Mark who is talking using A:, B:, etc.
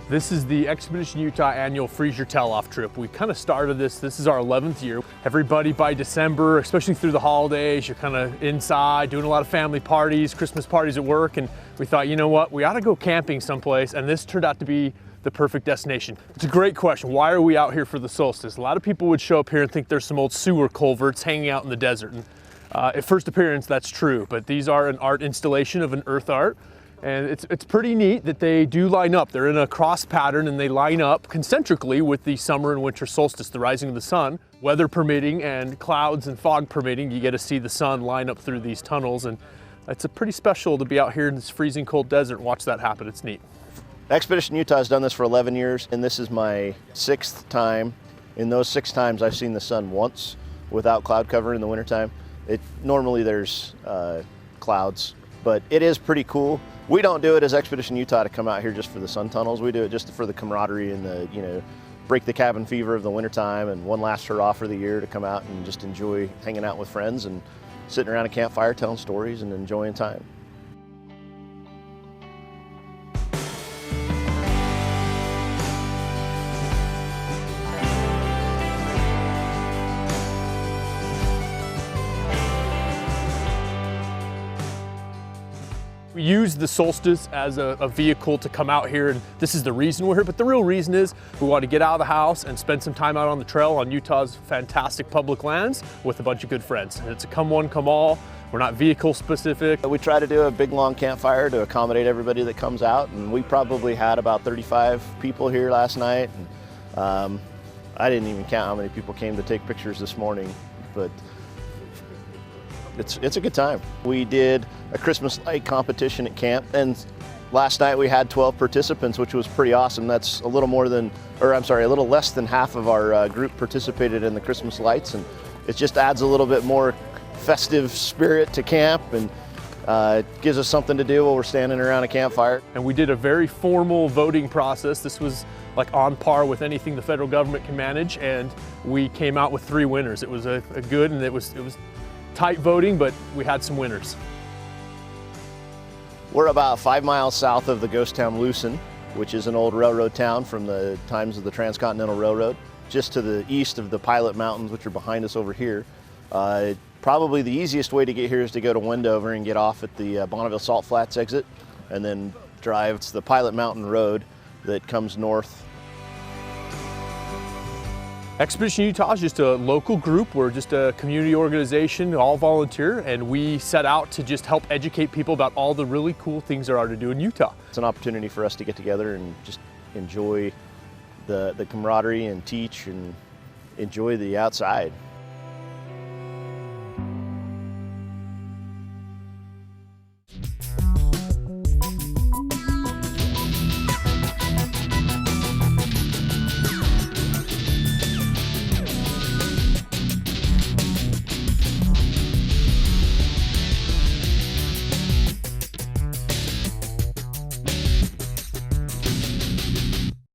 A: This is the Expedition Utah annual Freeze Your Tail Off trip. We kind of started this is our 11th year. Everybody by December, especially through the holidays, you're kind of inside doing a lot of family parties, Christmas parties at work, and we thought, you know what, we ought to go camping someplace, and this turned out to be the perfect destination. It's a great question. Why are we out here for the solstice? A lot of people would show up here and think there's some old sewer culverts hanging out in the desert. And at first appearance, that's true, but these are an art installation of an earth art. And it's pretty neat that they do line up. They're in a cross pattern and they line up concentrically with the summer and winter solstice, the rising of the sun. Weather permitting and clouds and fog permitting, you get to see the sun line up through these tunnels. And it's pretty special to be out here in this freezing cold desert and watch that happen. It's neat.
B: Expedition Utah has done this for 11 years, and this is my 6th time. In those 6 times, I've seen the sun once without cloud cover in the wintertime. Normally there's clouds, but it is pretty cool. We don't do it as Expedition Utah to come out here just for the sun tunnels. We do it just for the camaraderie and the, break the cabin fever of the wintertime and one last hurrah for the year to come out and just enjoy hanging out with friends and sitting around a campfire telling stories and enjoying time.
A: We use the solstice as a vehicle to come out here, and this is the reason we're here, but the real reason is we want to get out of the house and spend some time out on the trail on Utah's fantastic public lands with a bunch of good friends. And it's a come one, come all. We're not vehicle specific.
B: We try to do a big long campfire to accommodate everybody that comes out, and we probably had about 35 people here last night. And, I didn't even count how many people came to take pictures this morning, but it's a good time. We did a Christmas light competition at camp, and last night we had 12 participants, which was pretty awesome. That's a little less than half of our group participated in the Christmas lights, and it just adds a little bit more festive spirit to camp, and it gives us something to do while we're standing around a campfire.
A: And we did a very formal voting process. This was like on par with anything the federal government can manage, and we came out with 3 winners. It was a good, and it was tight voting, but we had some winners.
B: We're about 5 miles south of the ghost town Lucin, which is an old railroad town from the times of the Transcontinental Railroad, just to the east of the Pilot Mountains, which are behind us over here. Probably the easiest way to get here is to go to Wendover and get off at the Bonneville Salt Flats exit, and then drive to the Pilot Mountain Road that comes north.
A: Expedition Utah is just a local group. We're just a community organization, all volunteer, and we set out to just help educate people about all the really cool things there are to do in Utah.
B: It's an opportunity for us to get together and just enjoy the camaraderie and teach and enjoy the outside.